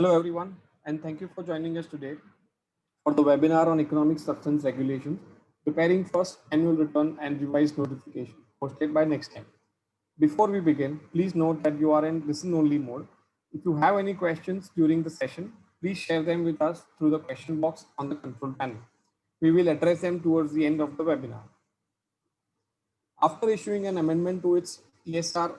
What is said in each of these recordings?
Hello, everyone, and thank you for joining us today for the webinar on economic substance regulations, preparing first annual return and revised notification, hosted by Nextime. Before we begin, please note that you are in listen-only mode. If you have any questions during the session, please share them with us through the question box on the control panel. We will address them towards the end of the webinar. After issuing an amendment to its ESR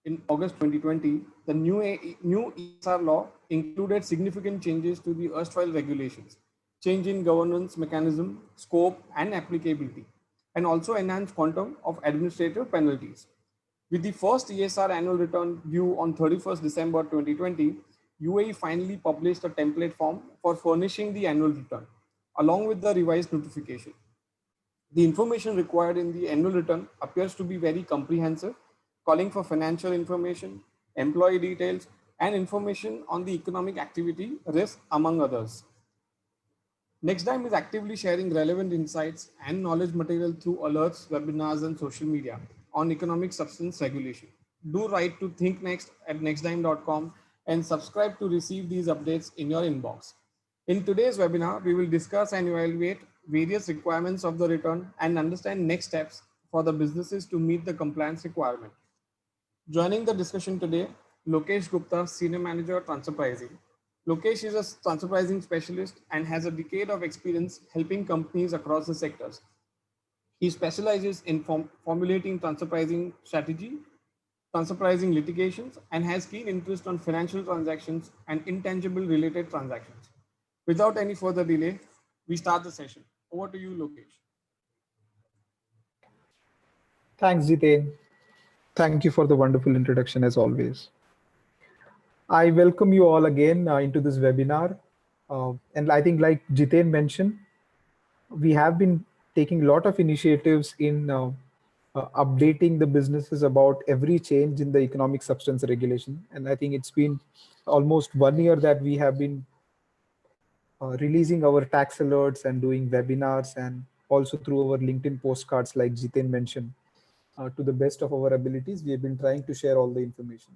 in August 2020, the new ESR law included significant changes to the erstwhile regulations, change in governance mechanism, scope, and applicability, and also enhanced quantum of administrative penalties. With the first ESR annual return due on 31st December 2020, UAE finally published a template form for furnishing the annual return, along with the revised notification. The information required in the annual return appears to be very comprehensive, calling for financial information, employee details, and information on the economic activity, risk, among others. Nextime is actively sharing relevant insights and knowledge material through alerts, webinars, and social media on economic substance regulation. Do write to thinknext at nextime.com and subscribe to receive these updates in your inbox. In today's webinar, we will discuss and evaluate various requirements of the return and understand next steps for the businesses to meet the compliance requirement. Joining the discussion today, Lokesh Gupta, Senior Manager, Transfer Pricing. Lokesh is a transfer pricing specialist and has a decade of experience helping companies across the sectors. He specializes in formulating transfer pricing strategy, transfer pricing litigations, and has keen interest on financial transactions and intangible related transactions. Without any further delay, we start the session. Over to you, Lokesh. Thanks, Jiten. Thank you for the wonderful introduction as always. I welcome you all again into this webinar. And I think like Jiten mentioned, we have been taking a lot of initiatives in updating the businesses about every change in the economic substance regulation. And I think it's been almost 1 year that we have been releasing our tax alerts and doing webinars and also through our LinkedIn postcards like Jiten mentioned. To the best of our abilities, we have been trying to share all the information.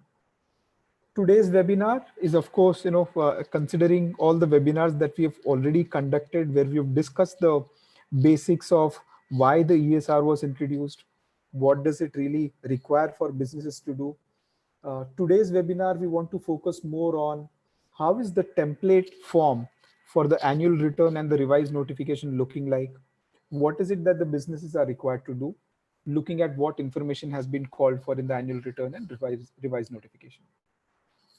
Today's webinar is, of course, considering all the webinars that we have already conducted, where we have discussed the basics of why the ESR was introduced, what does it really require for businesses to do. Today's webinar, we want to focus more on how is the template form for the annual return and the revised notification looking like? What is it that the businesses are required to do? Looking at what information has been called for in the annual return and revised notification.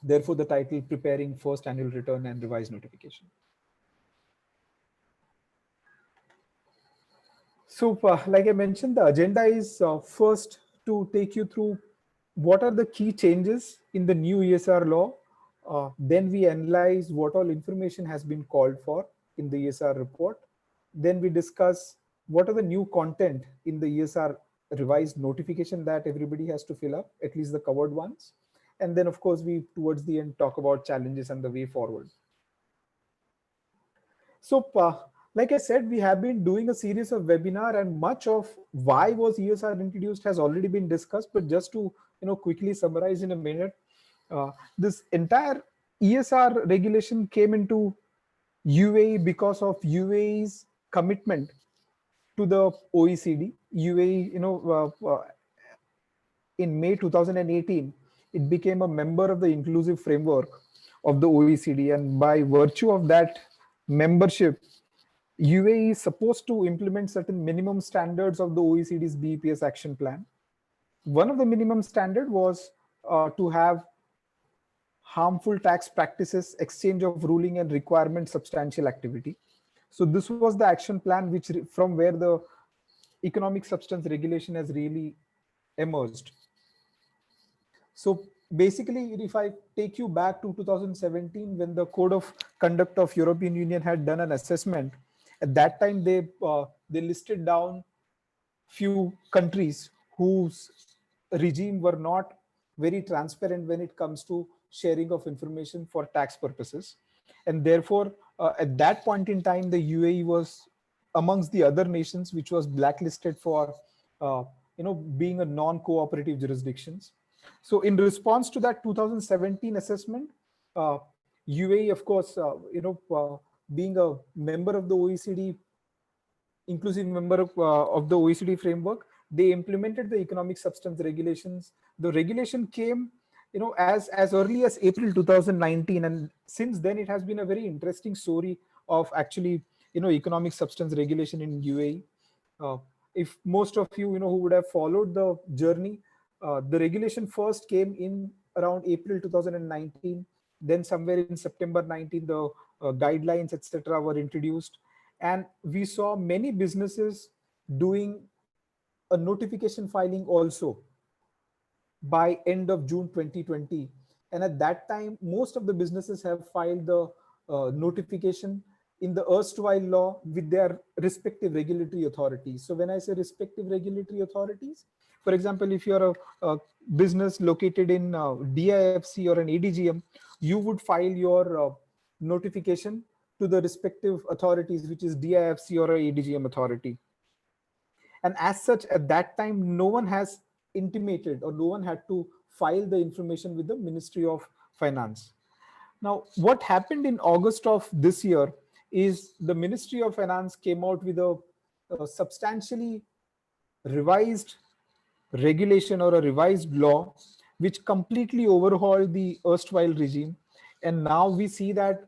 Therefore, the title, Preparing First Annual Return and Revised Notification. So, like I mentioned, the agenda is first to take you through what are the key changes in the new ESR law. Then we analyze what all information has been called for in the ESR report. Then we discuss what are the new content in the ESR revised notification that everybody has to fill up, at least the covered ones. And then, of course, we towards the end talk about challenges and the way forward. So, like I said, we have been doing a series of webinar, and much of why was ESR introduced has already been discussed. But just to quickly summarize in a minute, this entire ESR regulation came into UAE because of UAE's commitment to the OECD. UAE, in May 2018, it became a member of the inclusive framework of the OECD, and by virtue of that membership, UAE is supposed to implement certain minimum standards of the OECD's BEPS action plan. One of the minimum standard was to have harmful tax practices, exchange of ruling and requirement substantial activity. So this was the action plan which from where the economic substance regulation has really emerged. So basically, if I take you back to 2017, when the Code of Conduct of European Union had done an assessment, at that time they listed down few countries whose regime were not very transparent when it comes to sharing of information for tax purposes. And therefore, at that point in time, the UAE was amongst the other nations which was blacklisted for being a non-cooperative jurisdictions. So in response to that 2017 assessment, UAE, of course, being a member of the OECD, inclusive member of the OECD framework, they implemented the economic substance regulations. The regulation came, as early as April 2019, and since then it has been a very interesting story of actually, economic substance regulation in UAE. Uh, if most of you, who would have followed the journey, the regulation first came in around April 2019. Then somewhere in September 19, the guidelines, etc., were introduced, and we saw many businesses doing a notification filing also by end of June 2020. And at that time, most of the businesses have filed the notification in the erstwhile law with their respective regulatory authorities. So when I say respective regulatory authorities, for example, if you're a business located in DIFC or an ADGM, you would file your notification to the respective authorities, which is DIFC or a ADGM authority. And as such, at that time, no one has intimated or no one had to file the information with the Ministry of Finance. Now, what happened in August of this year is the Ministry of Finance came out with a substantially revised regulation or a revised law which completely overhauled the erstwhile regime. And now we see that,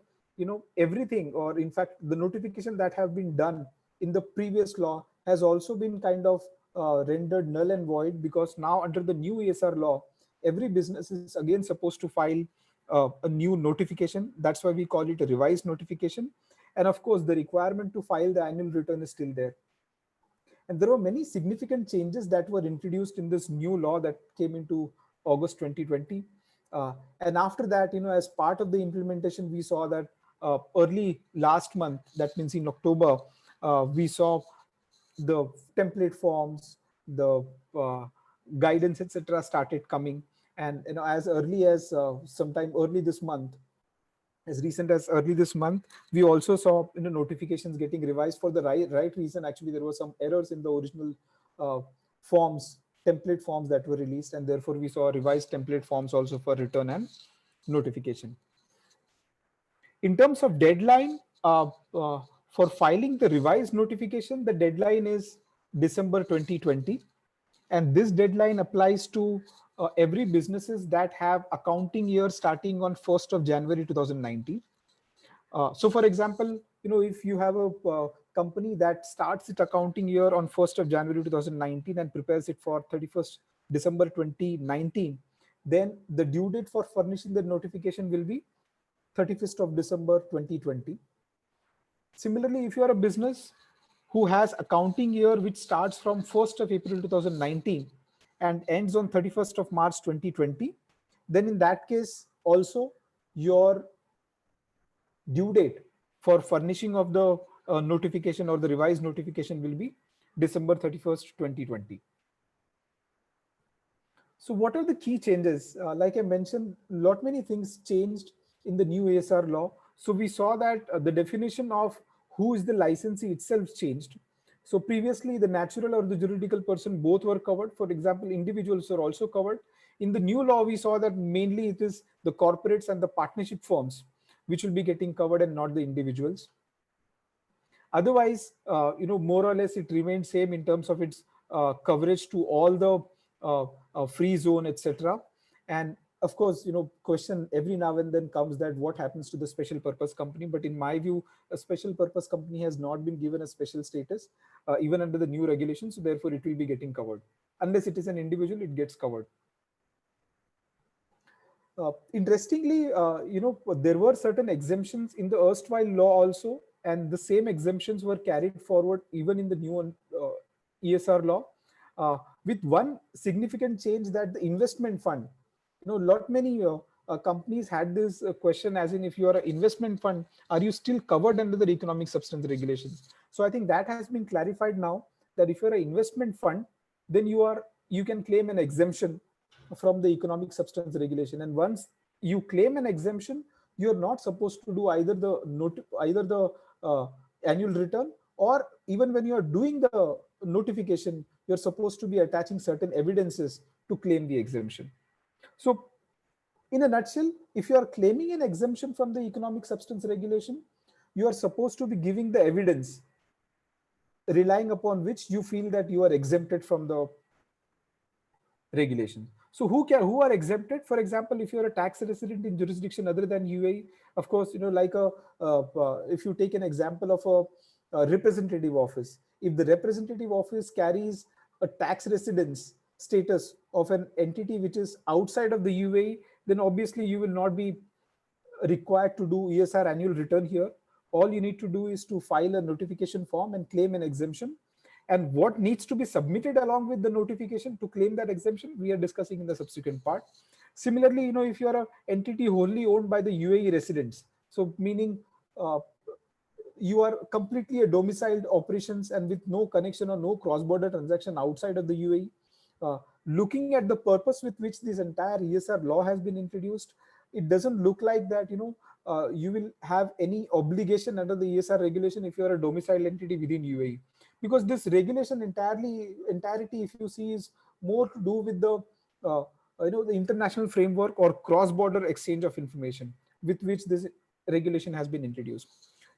everything, or in fact the notification that have been done in the previous law has also been kind of rendered null and void, because now under the new ESR law, every business is again supposed to file a new notification. That's why we call it a revised notification. And of course the requirement to file the annual return is still there. And there were many significant changes that were introduced in this new law that came into August 2020. And after that, as part of the implementation, we saw that early last month, that means in October, we saw the template forms, the guidance, etc., started coming. And as early as sometime early this month, as recent as early this month, we also saw notifications getting revised for the right reason. Actually, there were some errors in the original uh, forms, template forms that were released, and therefore we saw revised template forms also for return and notification. In terms of deadline, for filing the revised notification, the deadline is December 2020. And this deadline applies to every businesses that have accounting year starting on 1st of January 2019. So for example, if you have a company that starts its accounting year on 1st of January 2019 and prepares it for 31st December 2019, then the due date for furnishing the notification will be 31st of December 2020. Similarly, if you are a business who has accounting year which starts from 1st of April 2019 and ends on 31st of March 2020, then in that case also your due date for furnishing of the notification or the revised notification will be December 31st, 2020. So what are the key changes? Like I mentioned, lot many things changed in the new ASR law. So we saw that the definition of who is the licensee itself changed. So previously the natural or the juridical person both were covered. For example, individuals are also covered. In the new law, we saw that mainly it is the corporates and the partnership firms which will be getting covered and not the individuals. Otherwise, more or less it remained same in terms of its coverage to all the free zone, etc. And of course, question every now and then comes that what happens to the special purpose company? But in my view, a special purpose company has not been given a special status, even under the new regulations. So therefore, it will be getting covered. Unless it is an individual, it gets covered. Interestingly, there were certain exemptions in the erstwhile law also, and the same exemptions were carried forward even in the new ESR law, with one significant change, that the investment fund, lot many companies had this question, as in, if you are an investment fund, are you still covered under the economic substance regulations? So I think that has been clarified now, that if you're an investment fund, then you can claim an exemption from the economic substance regulation. And once you claim an exemption, you're not supposed to do either the uh, annual return, or even when you are doing the notification, you're supposed to be attaching certain evidences to claim the exemption. So In a nutshell, if you are claiming an exemption from the economic substance regulation, you are supposed to be giving the evidence relying upon which you feel that you are exempted from the regulations. So who are exempted? For example, if you're a tax resident in jurisdiction other than UAE, of course, like if you take an example of a representative office, if the representative office carries a tax residence status of an entity which is outside of the UAE, then obviously you will not be required to do ESR annual return here. All you need to do is to file a notification form and claim an exemption. And what needs to be submitted along with the notification to claim that exemption, we are discussing in the subsequent part. Similarly, if you are an entity wholly owned by the UAE residents, so meaning uh, you are completely a domiciled operations and with no connection or no cross-border transaction outside of the UAE. Looking at the purpose with which this entire ESR law has been introduced, it doesn't look like that you will have any obligation under the ESR regulation if you are a domiciled entity within UAE, because this regulation entirety, if you see, is more to do with uh, the international framework or cross-border exchange of information with which this regulation has been introduced.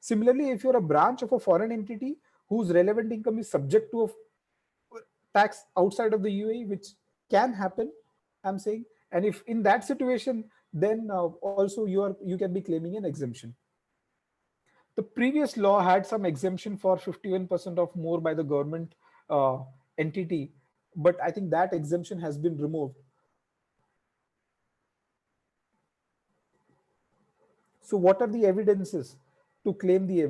Similarly, if you're a branch of a foreign entity whose relevant income is subject to a tax outside of the UAE, which can happen, I'm saying, and if in that situation, then also you can be claiming an exemption. The previous law had some exemption for 51% of more by the government uh, entity, but I think that exemption has been removed. So, what are the evidences to claim the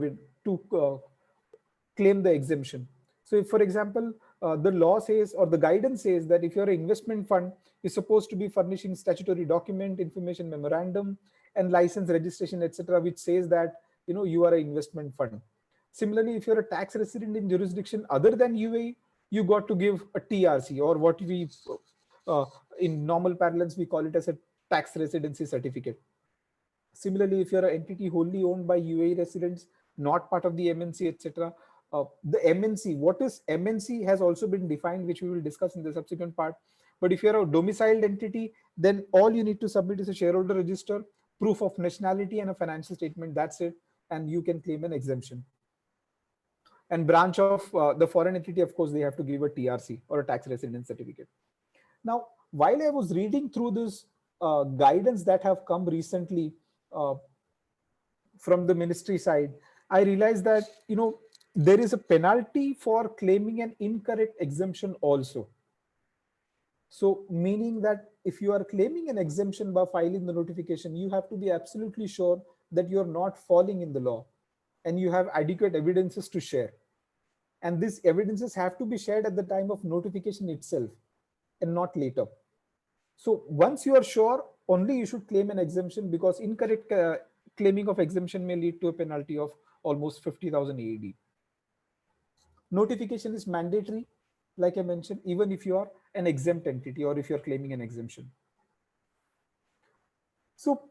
exemption? So, if, for example, the law says or the guidance says that if you're an investment fund, you're supposed to be furnishing statutory document, information memorandum, and license registration, etc., which says that you are an investment fund. Similarly, if you're a tax resident in jurisdiction other than UAE, you got to give a TRC, or what we uh, in normal parlance we call it as a tax residency certificate. Similarly, if you're an entity wholly owned by UAE residents, not part of the MNC, etc., the MNC, what is MNC has also been defined, which we will discuss in the subsequent part. But if you're a domiciled entity, then all you need to submit is a shareholder register, proof of nationality, and a financial statement. That's it. And you can claim an exemption. And branch of the foreign entity, of course, they have to give a TRC or a tax residence certificate. Now, while I was reading through this guidance that have come recently uh, from the ministry side, I realized that there is a penalty for claiming an incorrect exemption also. So, meaning that if you are claiming an exemption by filing the notification, you have to be absolutely sure that you are not falling in the law and you have adequate evidences to share. And these evidences have to be shared at the time of notification itself and not later. So once you are sure, only you should claim an exemption, because incorrect claiming of exemption may lead to a penalty of almost 50,000 AED. Notification is mandatory, like I mentioned, even if you are an exempt entity or if you're claiming an exemption. So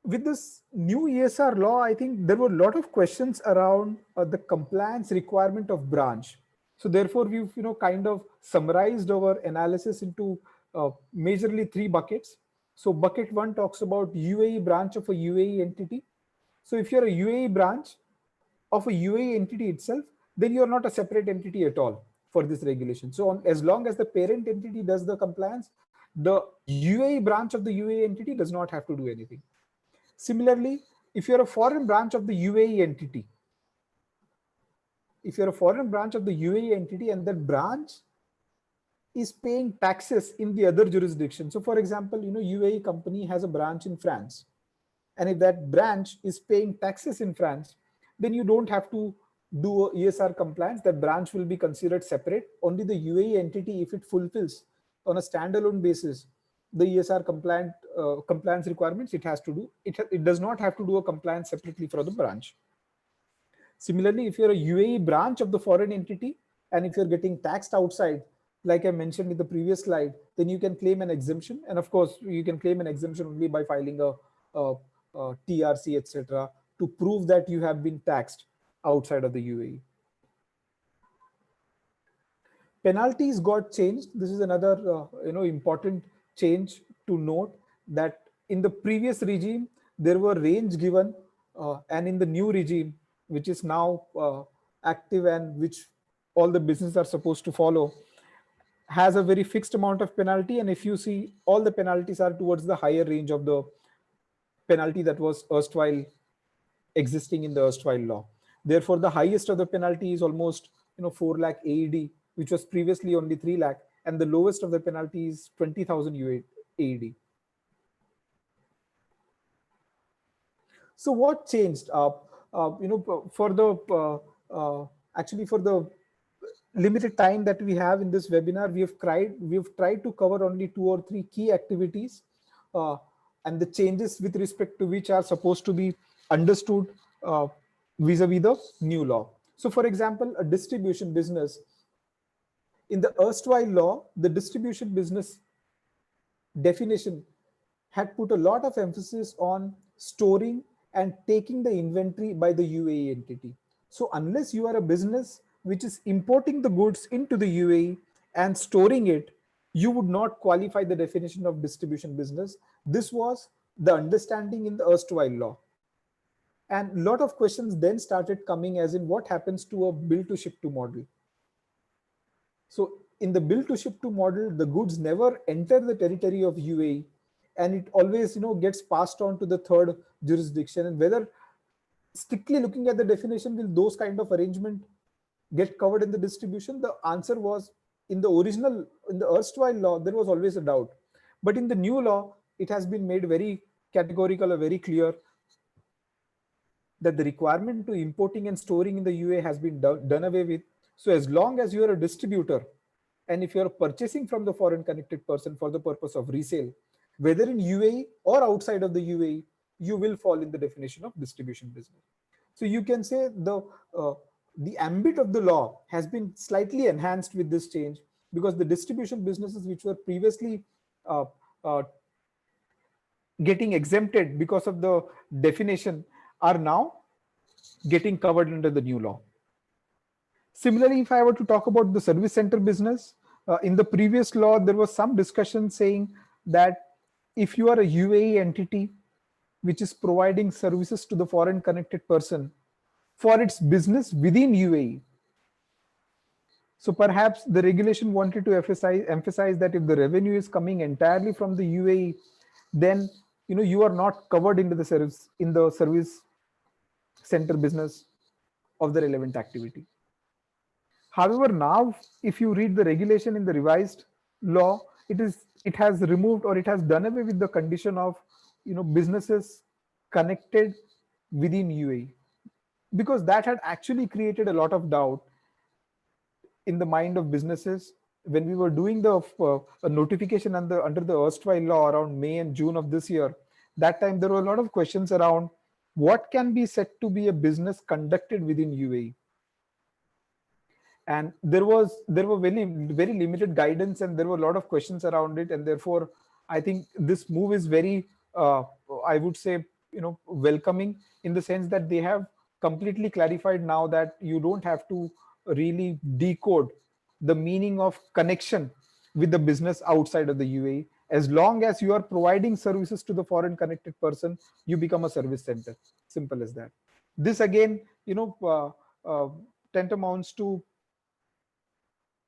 with this new ESR law, I think there were a lot of questions around the compliance requirement of branch. So therefore, we've kind of summarized our analysis into majorly three buckets. So bucket one talks about UAE branch of a UAE entity. So if you're a UAE branch of a UAE entity itself, then you're not a separate entity at all for this regulation. So as long as the parent entity does the compliance, the UAE branch of the UAE entity does not have to do anything. Similarly, if you're a foreign branch of the UAE entity, if you're a foreign branch of the UAE entity and that branch is paying taxes in the other jurisdiction. So for example, UAE company has a branch in France. And if that branch is paying taxes in France, then you don't have to do a ESR compliance. That branch will be considered separate. Only the UAE entity, if it fulfills on a standalone basis the ESR compliance requirements, it has to do. It does not have to do a compliance separately for the branch. Similarly, if you're a UAE branch of the foreign entity and if you're getting taxed outside, like I mentioned in the previous slide, then you can claim an exemption. And of course, you can claim an exemption only by filing a TRC, etc., to prove that you have been taxed outside of the UAE. Penalties got changed. This is another important change to note, that in the previous regime there were range given, and in the new regime, which is now active and which all the businesses are supposed to follow, has a very fixed amount of penalty. And if you see, all the penalties are towards the higher range of the penalty that was erstwhile existing in the erstwhile law. Therefore, the highest of the penalty is almost 4 lakh AED, which was previously only 3 lakh, and the lowest of the penalty is 20,000 AED. So what changed? For the actually for the limited time that we have in this webinar, we've tried to cover only 2 or 3 key activities, uh, and the changes with respect to which are supposed to be understood uh, vis-a-vis the new law. So, for example, a distribution business in the erstwhile law, the distribution business definition had put a lot of emphasis on storing and taking the inventory by the UAE entity. So unless you are a business which is importing the goods into the UAE and storing it, you would not qualify the definition of distribution business. This was the understanding in the erstwhile law. And a lot of questions then started coming, as in what happens to a bill to ship to model. So in the bill to ship to model, the goods never enter the territory of UAE, and it always gets passed on to the third jurisdiction. And whether, strictly looking at the definition, will those kind of arrangement get covered in the distribution? The answer was, in the erstwhile law, there was always a doubt. But in the new law, it has been made very categorical or very clear that the requirement to importing and storing in the UAE has been done away with. So as long as you are a distributor, and if you are purchasing from the foreign connected person for the purpose of resale, whether in UAE or outside of the UAE, you will fall in the definition of distribution business. So you can say the ambit of the law has been slightly enhanced with this change, because the distribution businesses which were previously uh, uh, getting exempted because of the definition are now getting covered under the new law. Similarly, if I were to talk about the service center business, in the previous law, there was some discussion saying that if you are a UAE entity which is providing services to the foreign connected person for its business within UAE, so perhaps the regulation wanted to emphasize that if the revenue is coming entirely from the UAE, then you are not covered into the service center business of the relevant activity. However, now if you read the regulation in the revised law, it has removed, or it has done away with the condition of businesses connected within UAE, because that had actually created a lot of doubt in the mind of businesses. When we were doing the notification under the erstwhile law around May and June of this year, that time there were a lot of questions around what can be said to be a business conducted within UAE. And there were very limited guidance, and there were a lot of questions around it. And therefore, I think this move is very, I would say, welcoming, in the sense that they have completely clarified now that you don't have to really decode the meaning of connection with the business outside of the UAE. As long as you are providing services to the foreign connected person, you become a service center. Simple as that. This again, tantamounts to,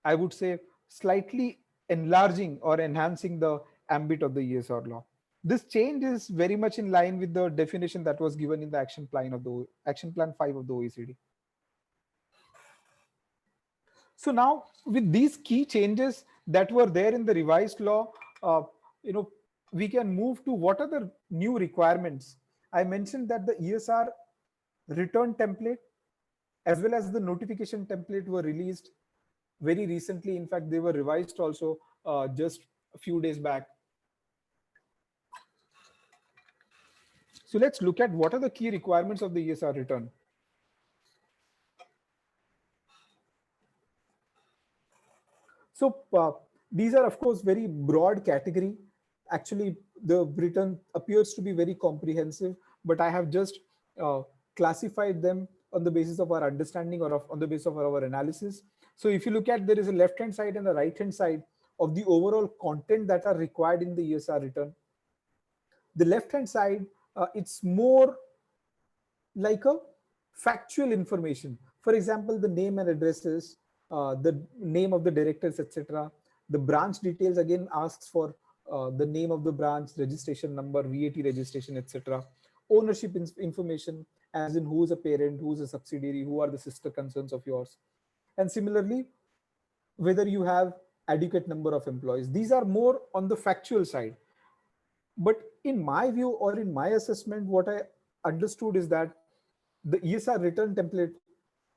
I would say, slightly enlarging or enhancing the ambit of the ESR law. This change is very much in line with the definition that was given in the action plan 5 of the OECD. So now, with these key changes that were there in the revised law, uh, we can move to what are the new requirements. I mentioned that the ESR return template as well as the notification template were released very recently. In fact, they were revised also just a few days back. So let's look at what are the key requirements of the ESR return. So these are, of course, very broad category. Actually, the return appears to be very comprehensive, but I have just classified them on the basis of our understanding, or on the basis of our analysis. So if you look at, there is a left-hand side and a right-hand side of the overall content that are required in the ESR return. The left hand side, it's more like a factual information. For example, the name and addresses, the name of the directors, etc. The branch details again asks for the name of the branch, registration number, VAT registration, etc. Ownership information, as in who is a parent, who is a subsidiary, who are the sister concerns of yours. And similarly, whether you have adequate number of employees. These are more on the factual side. But in my view or in my assessment, what I understood is that the ESR return template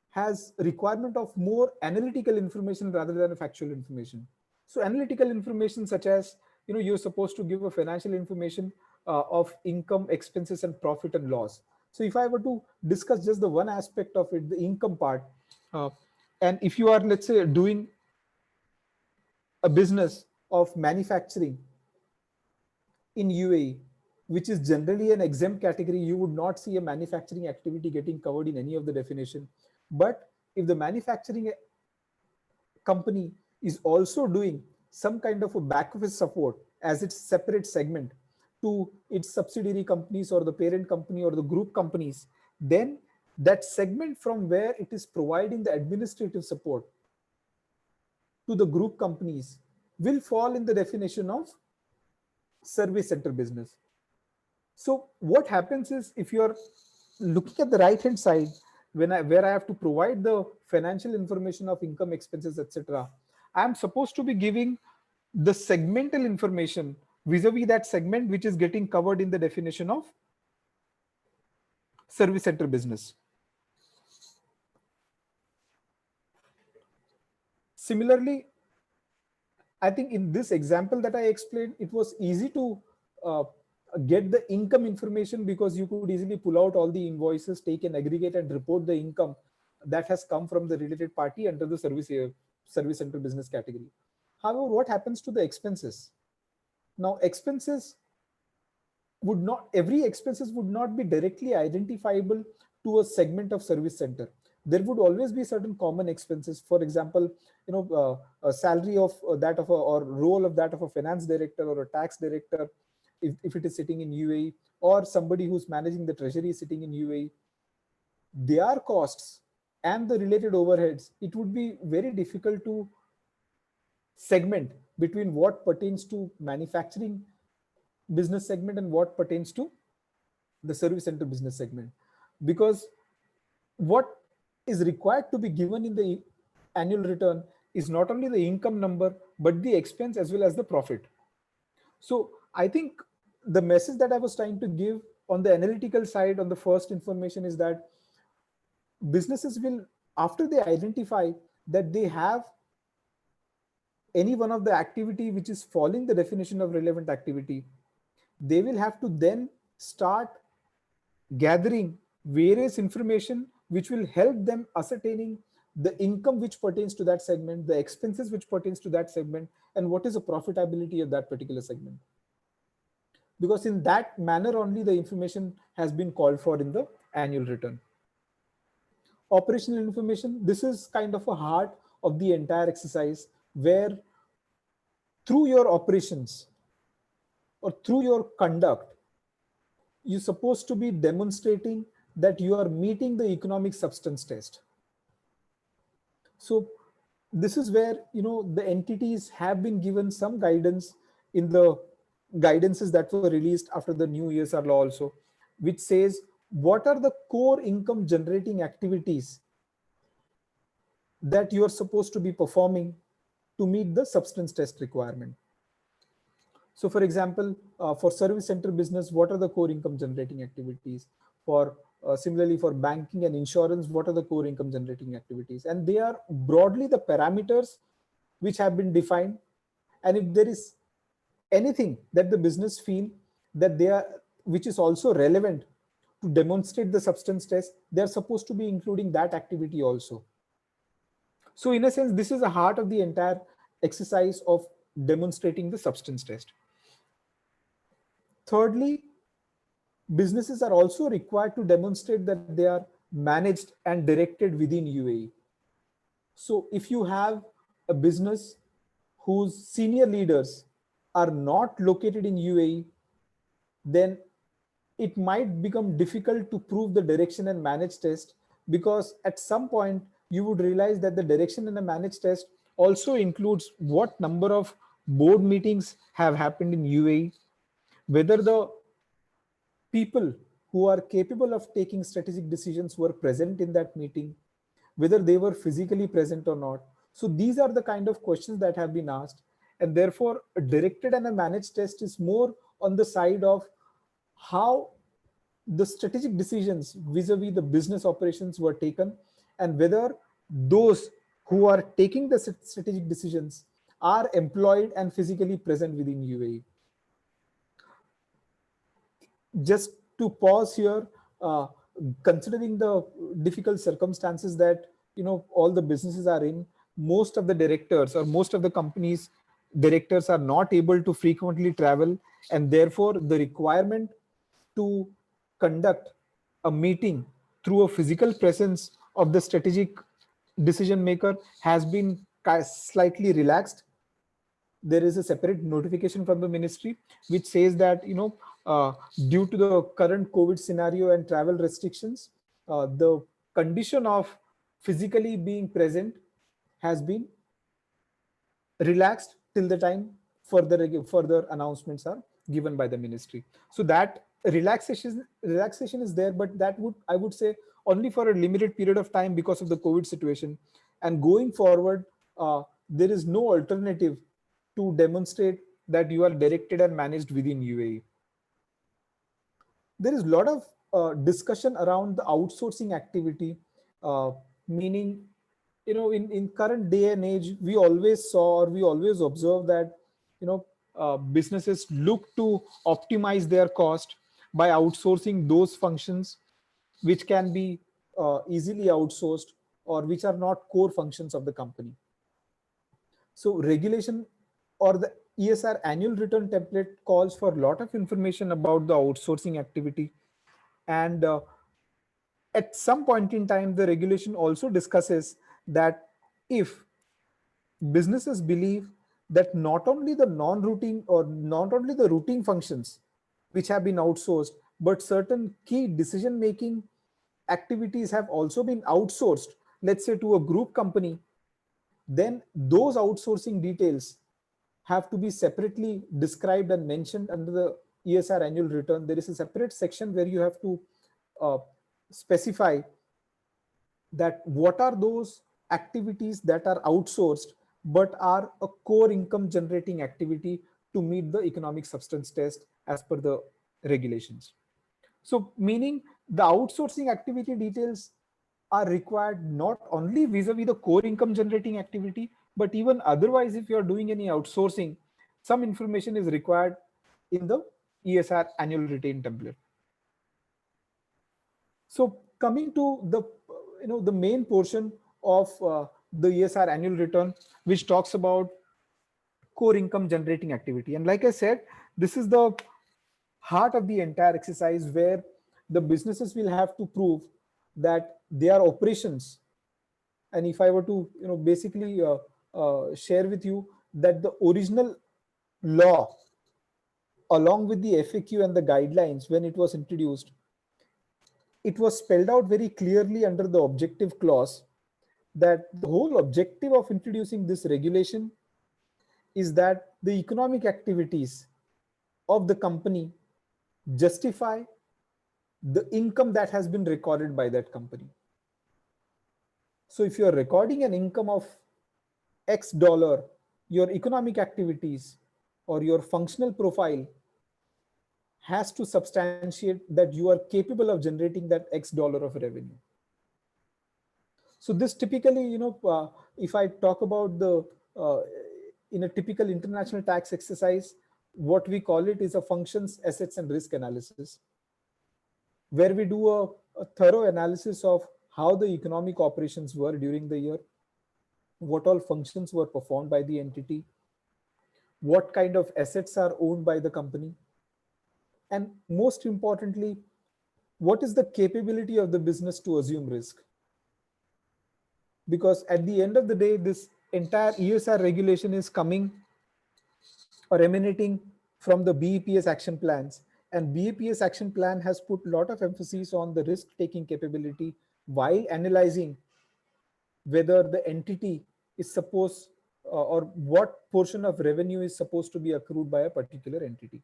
has requirement of more analytical information rather than factual information. So analytical information such as, you're supposed to give a financial information of income, expenses, and profit and loss. So if I were to discuss just the one aspect of it, the income part, uh, and if you are, let's say, doing a business of manufacturing in UAE, which is generally an exempt category, you would not see a manufacturing activity getting covered in any of the definition. But if the manufacturing company is also doing some kind of a back office support as its separate segment to its subsidiary companies or the parent company or the group companies, then that segment from where it is providing the administrative support to the group companies will fall in the definition of service center business. So what happens is, if you're looking at the right hand side, where I have to provide the financial information of income, expenses, etc., I'm supposed to be giving the segmental information vis-a-vis that segment which is getting covered in the definition of service center business. Similarly, I think in this example that I explained, it was easy to uh, get the income information because you could easily pull out all the invoices, take an aggregate, and report the income that has come from the related party under the service center business category. However, what happens to the expenses? Now, expenses would not, every expenses would not be directly identifiable to a segment of service center. There would always be certain common expenses. For example, a salary of that of a, or role of that of a finance director or a tax director, if it is sitting in UAE, or somebody who's managing the treasury sitting in UAE, their costs and the related overheads, it would be very difficult to segment between what pertains to manufacturing business segment and what pertains to the service center business segment, because what is required to be given in the annual return is not only the income number but the expense as well as the profit. So I think the message that I was trying to give on the analytical side on the first information is that businesses will, after they identify that they have any one of the activity which is following the definition of relevant activity, they will have to then start gathering various information which will help them ascertaining the income which pertains to that segment, the expenses which pertains to that segment, and what is the profitability of that particular segment. Because in that manner only the information has been called for in the annual return. Operational information, this is kind of a heart of the entire exercise, where through your operations or through your conduct, you're supposed to be demonstrating that you are meeting the economic substance test. So this is where the entities have been given some guidance in the guidances that were released after the new ESR law also, which says what are the core income generating activities that you are supposed to be performing to meet the substance test requirement. So for example, for service center business, what are the core income generating activities? For similarly for banking and insurance, what are the core income generating activities? And they are broadly the parameters which have been defined. And if there is anything that the business feel that they are, which is also relevant to demonstrate the substance test, they are supposed to be including that activity also. So in a sense, this is the heart of the entire exercise of demonstrating the substance test. Thirdly, businesses are also required to demonstrate that they are managed and directed within UAE. So if you have a business whose senior leaders are not located in UAE, then it might become difficult to prove the direction and manage test, because at some point you would realize that the direction and the manage test also includes what number of board meetings have happened in UAE, whether the people who are capable of taking strategic decisions were present in that meeting, whether they were physically present or not. So these are the kind of questions that have been asked. And therefore, a directed and a managed test is more on the side of how the strategic decisions vis-a-vis the business operations were taken, and whether those who are taking the strategic decisions are employed and physically present within UAE. Just to pause here, uh, considering the difficult circumstances that all the businesses are in, most of the directors or most of the companies directors are not able to frequently travel, and therefore the requirement to conduct a meeting through a physical presence of the strategic decision maker has been slightly relaxed. There is a separate notification from the ministry which says that uh, due to the current COVID scenario and travel restrictions, the condition of physically being present has been relaxed till the time further announcements are given by the ministry. So that relaxation is there, but that would, I would say, only for a limited period of time because of the COVID situation. And going forward, there is no alternative to demonstrate that you are directed and managed within UAE. There is a lot of discussion around the outsourcing activity, meaning, in current day and age, we always saw or we always observe that, businesses look to optimize their cost by outsourcing those functions which can be easily outsourced or which are not core functions of the company. So regulation or the ESR annual return template calls for a lot of information about the outsourcing activity. And at some point in time, the regulation also discusses that if businesses believe that not only the non-routine or not only the routine functions which have been outsourced, but certain key decision-making activities have also been outsourced, let's say to a group company, then those outsourcing details have to be separately described and mentioned under the ESR annual return. There is a separate section where you have to uh, specify that what are those activities that are outsourced but are a core income generating activity to meet the economic substance test as per the regulations. So meaning the outsourcing activity details are required not only vis-a-vis the core income generating activity, but even otherwise, if you're doing any outsourcing, some information is required in the ESR annual retain template. So coming to the the main portion of the ESR annual return, which talks about core income generating activity. And like I said, this is the heart of the entire exercise, where the businesses will have to prove that their operations, and if I were to basically share with you that the original law along with the FAQ and the guidelines, when it was introduced, it was spelled out very clearly under the objective clause that the whole objective of introducing this regulation is that the economic activities of the company justify the income that has been recorded by that company. So if you're recording an income of X dollar, your economic activities or your functional profile has to substantiate that you are capable of generating that X dollar of revenue. So this typically, if I talk about the in a typical international tax exercise, what we call it is a functions, assets, and risk analysis, where we do a thorough analysis of how the economic operations were during the year, what all functions were performed by the entity, what kind of assets are owned by the company, and most importantly, what is the capability of the business to assume risk. Because at the end of the day, this entire ESR regulation is coming or emanating from the BEPS action plans, And BAPS action plan has put a lot of emphasis on the risk taking capability while analyzing whether the entity is supposed or what portion of revenue is supposed to be accrued by a particular entity.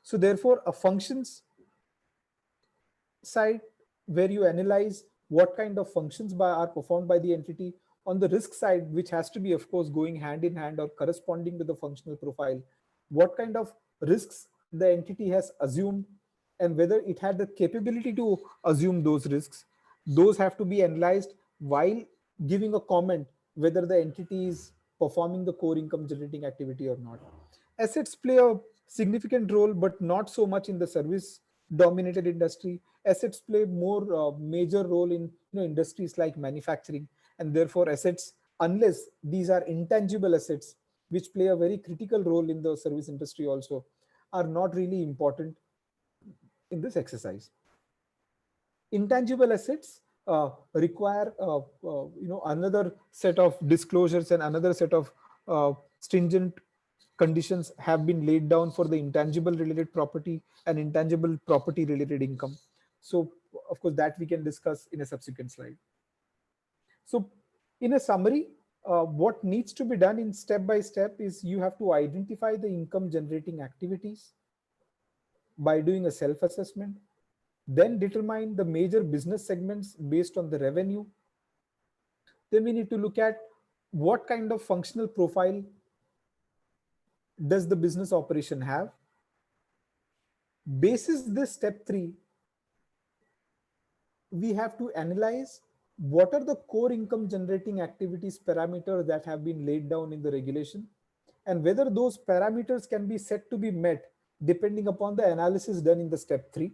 So therefore, a functions side where you analyze what kind of functions are performed by the entity. On the risk side, which has to be of course going hand in hand or corresponding to the functional profile, what kind of risks the entity has assumed and whether it had the capability to assume those risks, those have to be analyzed while giving a comment whether the entity is performing the core income generating activity or not. Assets play a significant role, but not so much in the service dominated industry. Assets play more major role in industries like manufacturing, and therefore assets, unless these are intangible assets which play a very critical role in the service industry also, are not really important in this exercise. Intangible assets require another set of disclosures and another set of stringent conditions have been laid down for the intangible related property and intangible property related income. So of course that we can discuss in a subsequent slide. So in a summary, what needs to be done in step by step is you have to identify the income generating activities by doing a self assessment, then determine the major business segments based on the revenue. Then we need to look at what kind of functional profile does the business operation have. Basis this step 3, we have to analyze what are the core income generating activities parameters that have been laid down in the regulation and whether those parameters can be set to be met depending upon the analysis done in the step 3.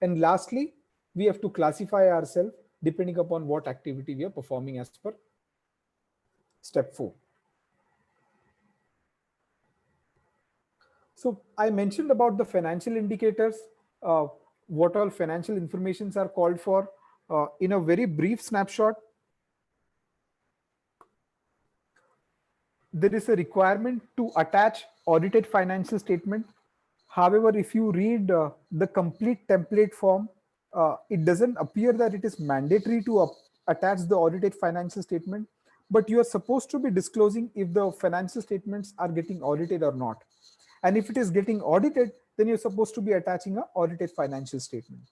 And lastly, we have to classify ourselves depending upon what activity we are performing as per step 4. So I mentioned about the financial indicators, what all financial informations are called for. In a very brief snapshot, there is a requirement to attach audited financial statement. However, if you read the complete template form, it doesn't appear that it is mandatory to attach the audited financial statement, but you are supposed to be disclosing if the financial statements are getting audited or not. And if it is getting audited, then you're supposed to be attaching an audited financial statement.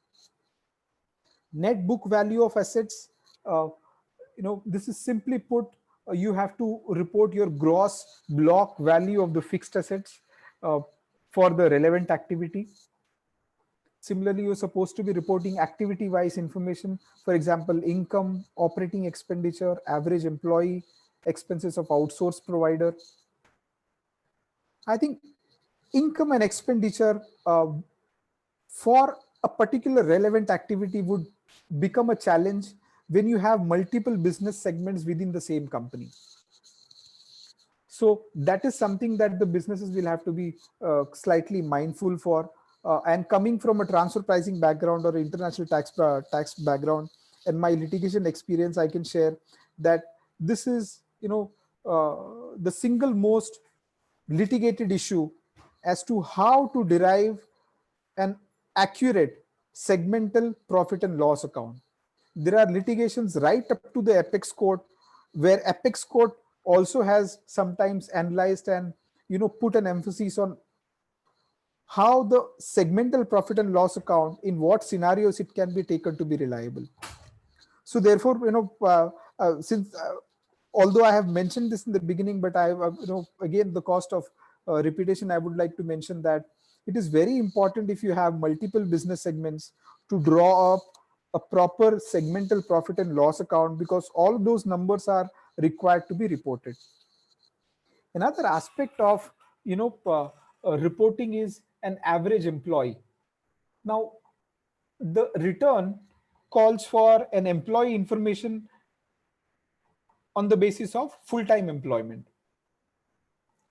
Net book value of assets, this is simply put, you have to report your gross block value of the fixed assets for the relevant activity. Similarly, you're supposed to be reporting activity-wise information, for example, income, operating expenditure, average employee, expenses of outsourced provider. I think income and expenditure for a particular relevant activity would become a challenge when you have multiple business segments within the same company. So that is something that the businesses will have to be slightly mindful for. And coming from a transfer pricing background or international tax background and my litigation experience, I can share that this is the single most litigated issue as to how to derive an accurate segmental profit and loss account. There are litigations right up to the apex court, where apex court also has sometimes analyzed and put an emphasis on how the segmental profit and loss account, in what scenarios it can be taken to be reliable. So therefore, since although I have mentioned this in the beginning, but I again, the cost of repetition, I would like to mention that it is very important, if you have multiple business segments, to draw up a proper segmental profit and loss account, because all of those numbers are required to be reported. Another aspect of reporting is an average employee. Now, the return calls for an employee information on the basis of full-time employment.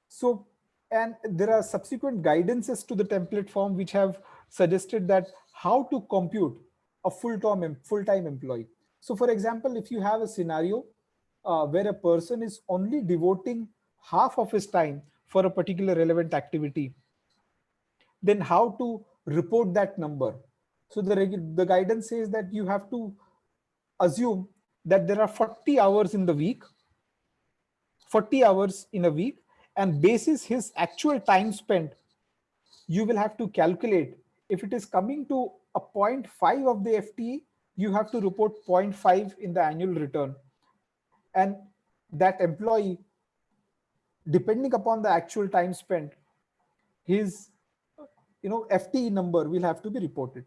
So, and there are subsequent guidances to the template form which have suggested that how to compute a full-time employee. So for example, if you have a scenario where a person is only devoting half of his time for a particular relevant activity, then how to report that number. So the guidance says that you have to assume that there are 40 hours in the week, 40 hours in a week, and basis his actual time spent, you will have to calculate if it is coming to a zero point 0.5 of the FTE, you have to report zero point 0.5 in the annual return. And that employee, depending upon the actual time spent, his FTE number will have to be reported.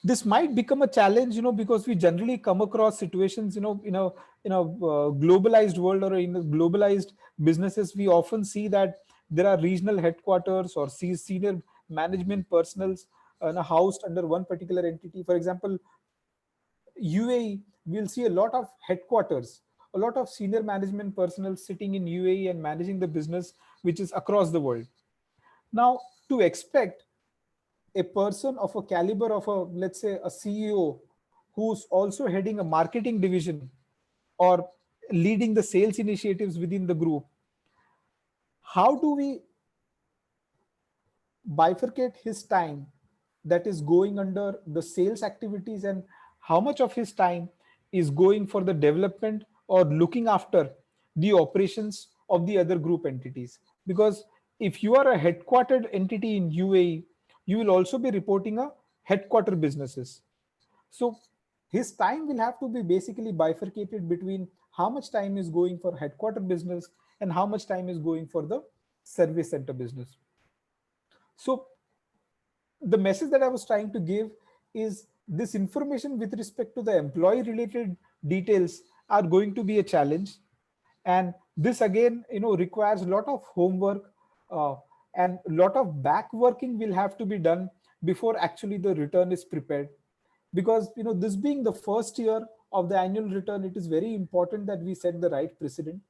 This might become a challenge, because we generally come across situations, in a globalized world or in the globalized businesses, we often see that there are regional headquarters or senior management personals housed under one particular entity. For example, UAE, we'll see a lot of headquarters, a lot of senior management personnel sitting in UAE and managing the business, which is across the world. Now, to expect a person of a caliber of let's say a CEO who's also heading a marketing division or leading the sales initiatives within the group, how do we bifurcate his time that is going under the sales activities, and how much of his time is going for the development or looking after the operations of the other group entities? Because if you are a headquartered entity in UAE, you will also be reporting a headquarter businesses. So his time will have to be basically bifurcated between how much time is going for headquarter business and how much time is going for the service center business. So the message that I was trying to give is this information with respect to the employee related details are going to be a challenge. And this again, requires a lot of homework, uh, and a lot of back working will have to be done before actually the return is prepared. Because, this being the first year of the annual return, it is very important that we set the right precedent.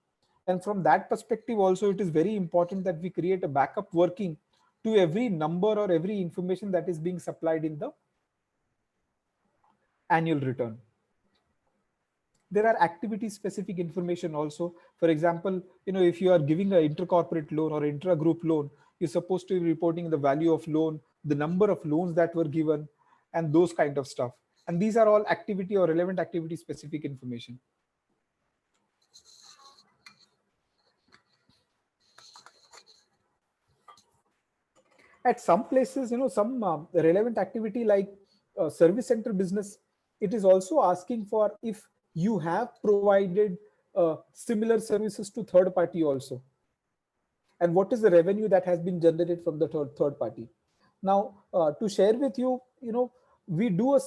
And from that perspective also, it is very important that we create a backup working to every number or every information that is being supplied in the annual return. There are activity specific information also. For example, if you are giving an intercorporate loan or intra-group loan, you're supposed to be reporting the value of loan, the number of loans that were given, and those kind of stuff. And these are all activity or relevant activity specific information. At some places, some relevant activity like service center business, it is also asking for if you have provided similar services to third party also, and what is the revenue that has been generated from the third party. Now, to share with you, we do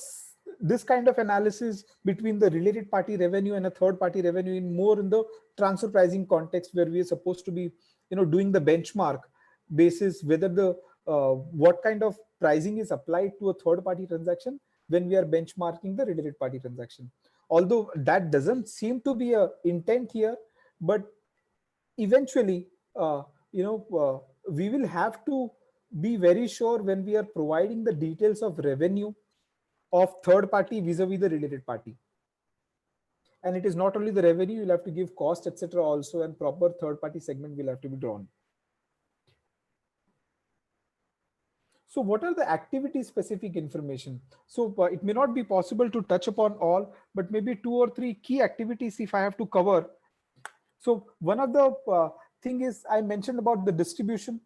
this kind of analysis between the related party revenue and a third party revenue in more in the transfer pricing context, where we are supposed to be doing the benchmark basis whether the what kind of pricing is applied to a third party transaction when we are benchmarking the related party transaction. Although that doesn't seem to be a intent here, but eventually, uh, we will have to be very sure when we are providing the details of revenue of third party vis-a-vis the related party. And it is not only the revenue, you'll have to give cost, etc. also, and proper third party segment will have to be drawn. So what are the activity specific information? So it may not be possible to touch upon all, but maybe 2 or 3 key activities if I have to cover. So one of the thing is I mentioned about the distribution.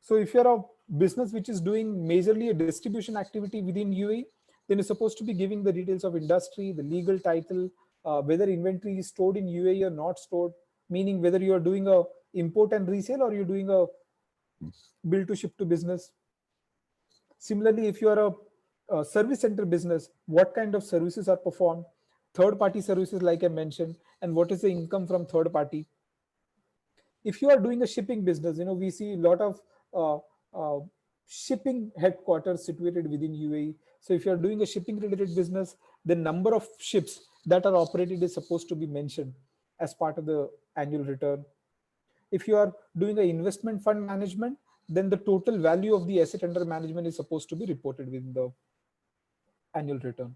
So if you're a business which is doing majorly a distribution activity within UAE, then you're supposed to be giving the details of industry, the legal title, whether inventory is stored in UAE or not stored, meaning whether you are doing a import and resale or you're doing a bill to ship to business. Similarly, if you are a service center business, what kind of services are performed, third party services like I mentioned, and what is the income from third party. If you are doing a shipping business, we see a lot of uh, uh, shipping headquarters situated within UAE. So if you are doing a shipping related business, the number of ships that are operated is supposed to be mentioned as part of the annual return. If you are doing an investment fund management, then the total value of the asset under management is supposed to be reported within the annual return.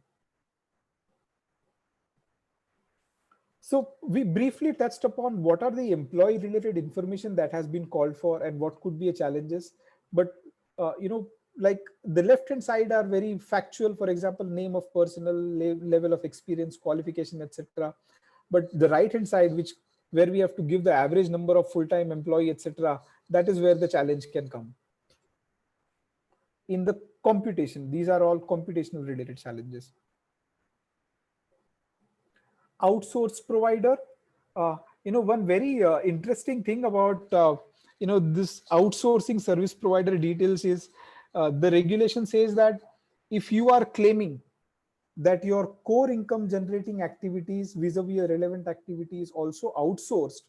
So we briefly touched upon what are the employee related information that has been called for and what could be a challenges. But like the left hand side are very factual, for example, name of personnel, level of experience, qualification, etc. But the right hand side, which where we have to give the average number of full-time employee, etc., that is where the challenge can come in the computation. These are all computational related challenges. Outsource provider, one very interesting thing about this outsourcing service provider details is the regulation says that if you are claiming that your core income generating activities vis-a-vis a relevant activity is also outsourced,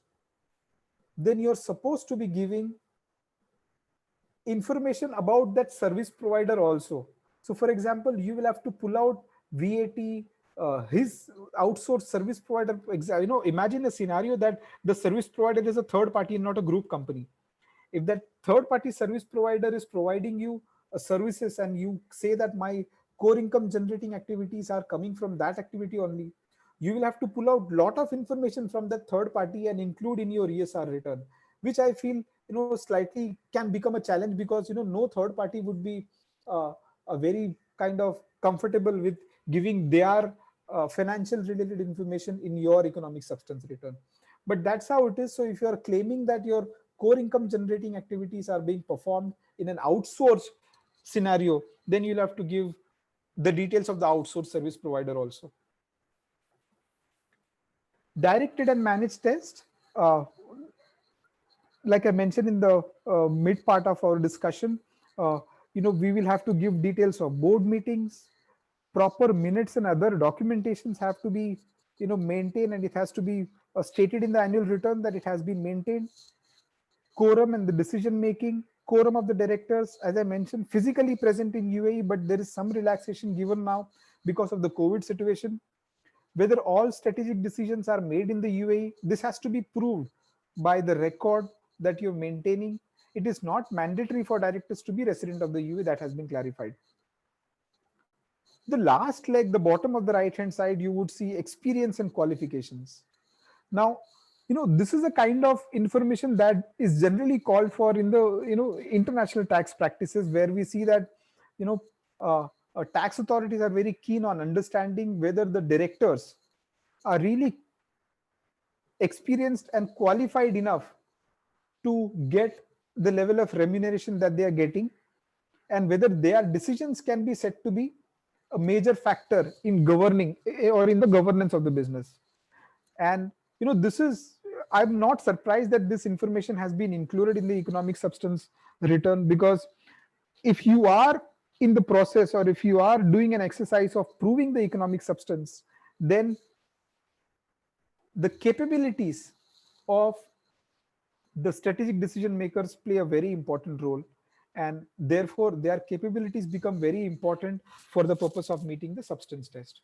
then you're supposed to be giving information about that service provider also. So for example, you will have to pull out VAT, his outsourced service provider. Imagine a scenario that the service provider is a third party and not a group company. If that third party service provider is providing you services and you say that my core income generating activities are coming from that activity only, you will have to pull out lot of information from that third party and include in your ESR return, which I feel slightly can become a challenge, because no third party would be a very kind of comfortable with giving their financial related information in your economic substance return. But that's how it is. So if you are claiming that your core income generating activities are being performed in an outsourced scenario, then you'll have to give the details of the outsourced service provider also. Directed and managed test, like I mentioned in the mid part of our discussion, we will have to give details of board meetings, proper minutes and other documentations have to be maintained, and it has to be stated in the annual return that it has been maintained. Quorum and the decision making, quorum of the directors, as I mentioned, physically present in UAE, but there is some relaxation given now because of the COVID situation. Whether all strategic decisions are made in the UAE, this has to be proved by the record that you're maintaining. It is not mandatory for directors to be resident of the UAE, that has been clarified. The last leg, the bottom of the right hand side, you would see experience and qualifications. Now, this is a kind of information that is generally called for in the international tax practices, where we see that tax authorities are very keen on understanding whether the directors are really experienced and qualified enough to get the level of remuneration that they are getting, and whether their decisions can be said to be a major factor in governing or in the governance of the business. And this is, I'm not surprised that this information has been included in the economic substance return, because if you are in the process, or if you are doing an exercise of proving the economic substance, then the capabilities of the strategic decision makers play a very important role, and therefore their capabilities become very important for the purpose of meeting the substance test.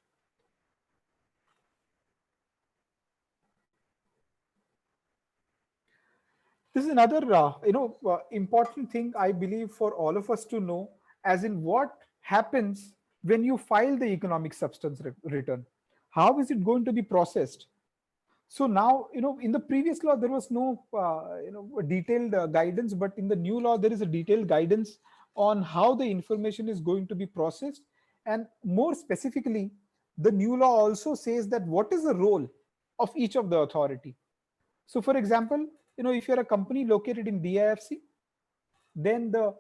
This is another important thing, I believe, for all of us to know, as in what happens when you file the economic substance return. How is it going to be processed? So now, in the previous law, there was no, detailed guidance, but in the new law, there is a detailed guidance on how the information is going to be processed. And more specifically, the new law also says that what is the role of each of the authority. So for example, if you're a company located in DIFC, then the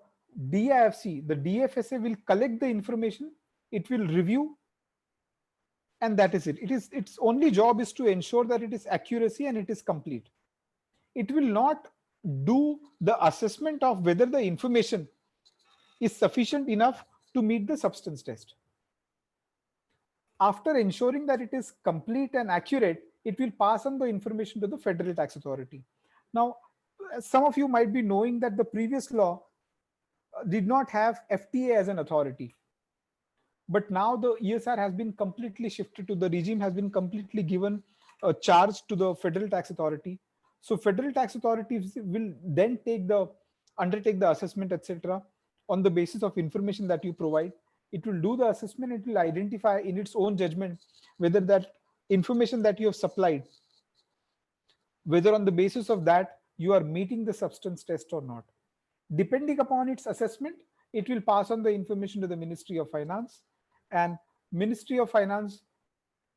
DIFC, the DFSA will collect the information, it will review, and that is it. Its only job is to ensure that it is accuracy and it is complete. It will not do the assessment of whether the information is sufficient enough to meet the substance test. After ensuring that it is complete and accurate, it will pass on the information to the Federal Tax Authority. Now, some of you might be knowing that the previous law did not have FTA as an authority. But now the ESR has been completely shifted to, the regime has been completely given a charge to the Federal Tax Authority. So Federal Tax Authority will then undertake the assessment, etc., on the basis of information that you provide. It will do the assessment, it will identify in its own judgment whether that information that you have supplied, whether on the basis of that you are meeting the substance test or not. Depending upon its assessment, it will pass on the information to the Ministry of Finance, and Ministry of Finance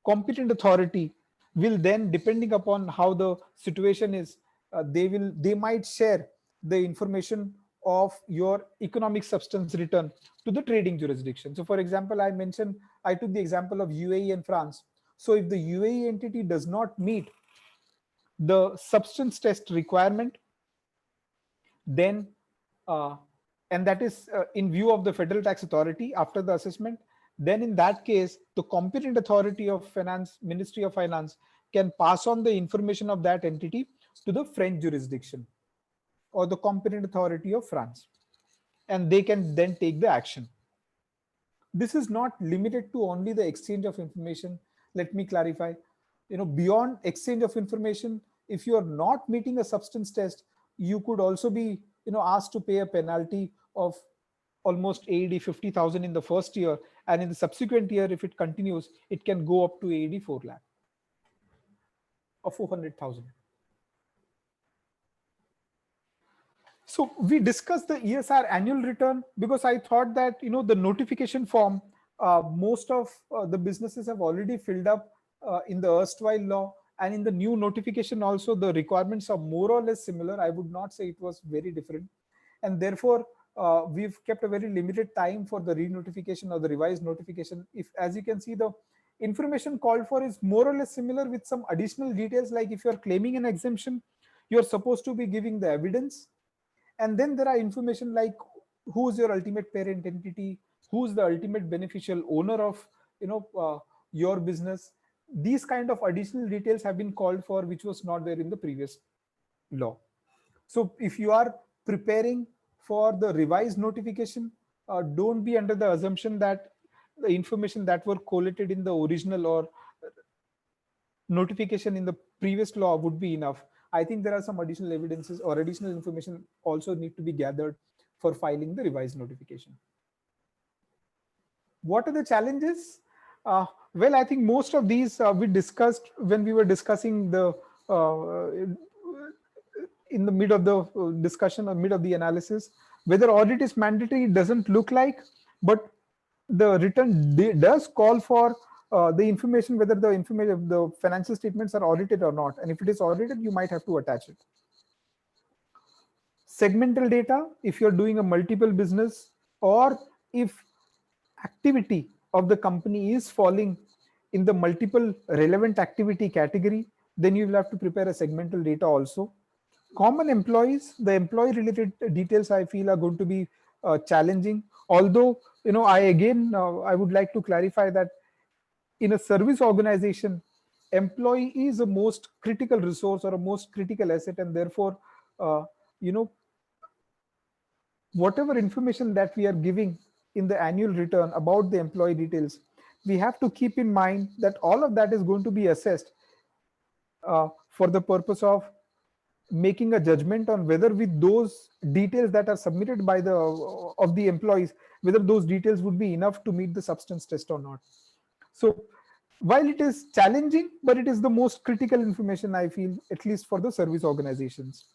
competent authority will then, depending upon how the situation is, they might share the information of your economic substance return to the trading jurisdiction. So for example, I took the example of UAE and France. So if the UAE entity does not meet the substance test requirement, then uh, and that is in view of the Federal Tax Authority after the assessment, then in that case the competent authority of finance, Ministry of Finance, can pass on the information of that entity to the French jurisdiction or the competent authority of France, and they can then take the action. This is not limited to only the exchange of information. Let me clarify, beyond exchange of information, if you are not meeting a substance test, you could also be asked to pay a penalty of almost AED 50,000 in the first year, and in the subsequent year, if it continues, it can go up to AED 4 lakh or 400,000. So we discussed the ESR annual return because I thought that the notification form, most of the businesses have already filled up in the erstwhile law, and in the new notification also the requirements are more or less similar. I would not say it was very different, and therefore we've kept a very limited time for the re-notification or the revised notification. If, as you can see, the information called for is more or less similar with some additional details, like if you're claiming an exemption, you're supposed to be giving the evidence, and then there are information like who's your ultimate parent entity, who's the ultimate beneficial owner of your business. These kind of additional details have been called for, which was not there in the previous law. So if you are preparing for the revised notification, don't be under the assumption that the information that were collated in the original or notification in the previous law would be enough. I think there are some additional evidences or additional information also need to be gathered for filing the revised notification. What are the challenges? Well, I think most of these we discussed when we were discussing the in the mid of the discussion or mid of the analysis. Whether audit is mandatory doesn't look like, but the return does call for the information, whether the financial statements are audited or not, and if it is audited, you might have to attach it. Segmental data, if you're doing a multiple business, or if activity of the company is falling in the multiple relevant activity category, then you will have to prepare a segmental data also. Common employees, the employee related details I feel are going to be challenging, although I would like to clarify that in a service organization, employee is a most critical resource or a most critical asset, and therefore you know whatever information that we are giving in the annual return about the employee details, we have to keep in mind that all of that is going to be assessed for the purpose of making a judgment on whether with those details that are submitted by the employees, whether those details would be enough to meet the substance test or not. So while it is challenging, but it is the most critical information, I feel, at least for the service organizations,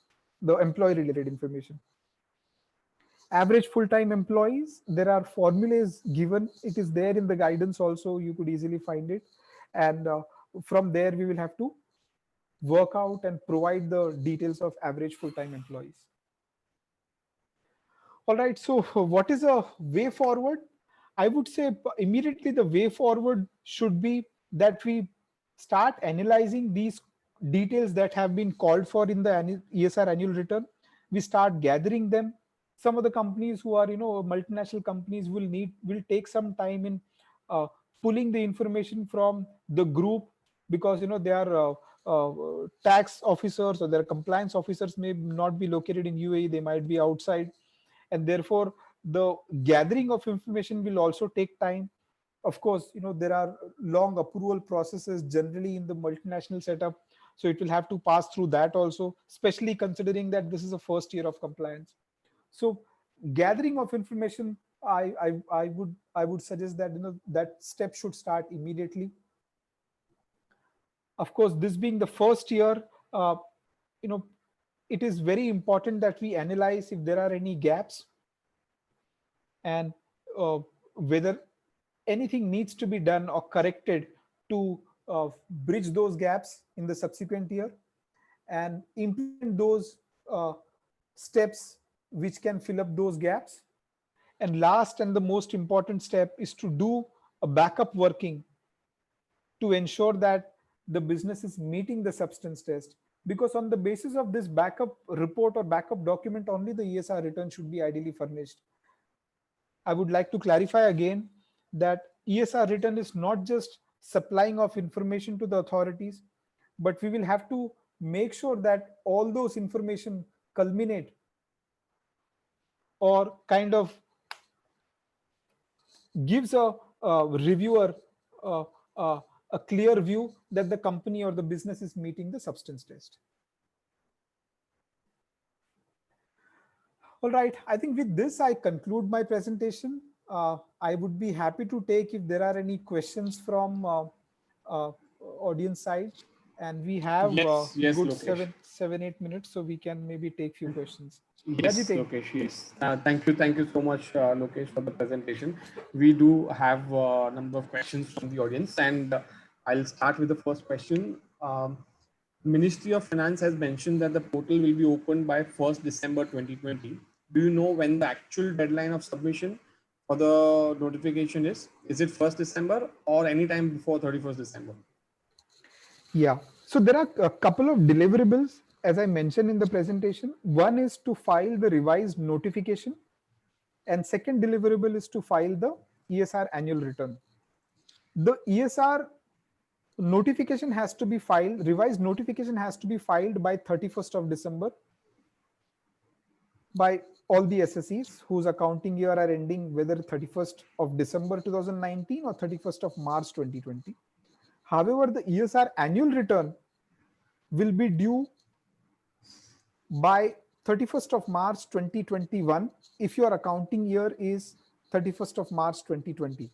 the employee related information. Average full-time employees, there are formulas given. It is there in the guidance also, you could easily find it, and from there we will have to work out and provide the details of average full-time employees. All right, so what is a way forward? I would say immediately the way forward should be that we start analyzing these details that have been called for in the ESR annual return. We start gathering them. Some of the companies who are multinational companies will take some time in pulling the information from the group, because they are tax officers or their compliance officers may not be located in UAE, they might be outside, and therefore the gathering of information will also take time. Of course, there are long approval processes generally in the multinational setup, so it will have to pass through that also, especially considering that this is a first year of compliance. So gathering of information, I would suggest that that step should start immediately. Of course, this being the first year, it is very important that we analyze if there are any gaps. and whether anything needs to be done or corrected to bridge those gaps in the subsequent year and implement those uh, steps which can fill up those gaps. And last and the most important step is to do a backup working to ensure that the business is meeting the substance test, because on the basis of this backup report or backup document only the ESR return should be ideally furnished. I would like to clarify again that ESR return is not just supplying of information to the authorities, but we will have to make sure that all those information culminate or kind of gives a reviewer uh, uh, a clear view that the company or the business is meeting the substance test. All right, I think with this I conclude my presentation. I would be happy to take if there are any questions from uh, audience side, and we have Yes, yes, good Lokesh. 7, 8 minutes, so we can maybe take few questions. Yeah, Yes, Jiten. Lokesh, yes. Thank you so much, Lokesh, for the presentation. We do have a number of questions from the audience, and I'll start with the first question. Ministry of Finance has mentioned that the portal will be opened by 1st December 2020. Do you know when the actual deadline of submission for the notification is? Is it 1st December or any time before 31st December? Yeah. So there are a couple of deliverables, as I mentioned in the presentation. One is to file the revised notification, and second deliverable is to file the ESR annual return. The ESR notification has to be filed, revised notification has to be filed by 31st of December by all the SSEs whose accounting year are ending whether 31st of December 2019 or 31st of March 2020. However, the ESR annual return will be due by 31st of March 2021 if your accounting year is 31st of March 2020.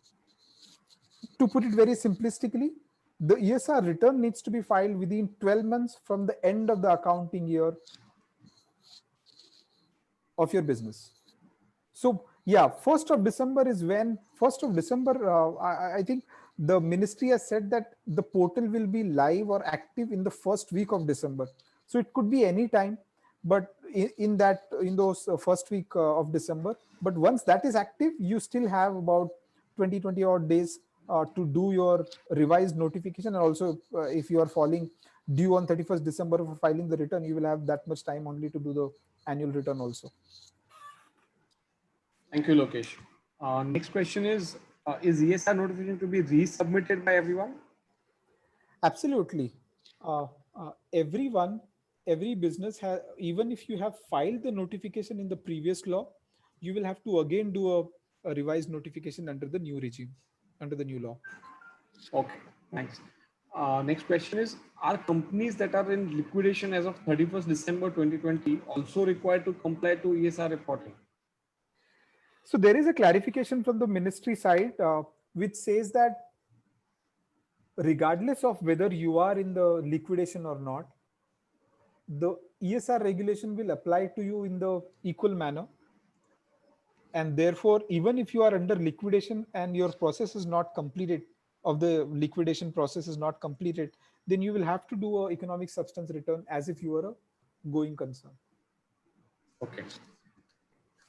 To put it very simplistically, the ESR return needs to be filed within 12 months from the end of the accounting year of your business. So yeah, 1st of December is when 1st of December, I think the ministry has said that the portal will be live or active in the first week of December. So it could be any time, but in those first week of December. But once that is active, you still have about 20 odd days to do your revised notification. And also if you are falling due on 31st December for filing the return, you will have that much time only to do the annual return also. Thank you, Lokesh. Next question is ESR notification to be resubmitted by everyone? Absolutely. Uh, Everyone, every business has, even if you have filed the notification in the previous law, you will have to again do a revised notification under the new regime, under the new law. Okay, thanks. Next question is, are companies that are in liquidation as of 31st December 2020 also required to comply to ESR reporting? So there is a clarification from the ministry side which says that regardless of whether you are in the liquidation or not, the ESR regulation will apply to you in the equal manner. And therefore, even if you are under liquidation and your process is not completed, of the liquidation process is not completed, then you will have to do a economic substance return as if you were a going concern. Okay.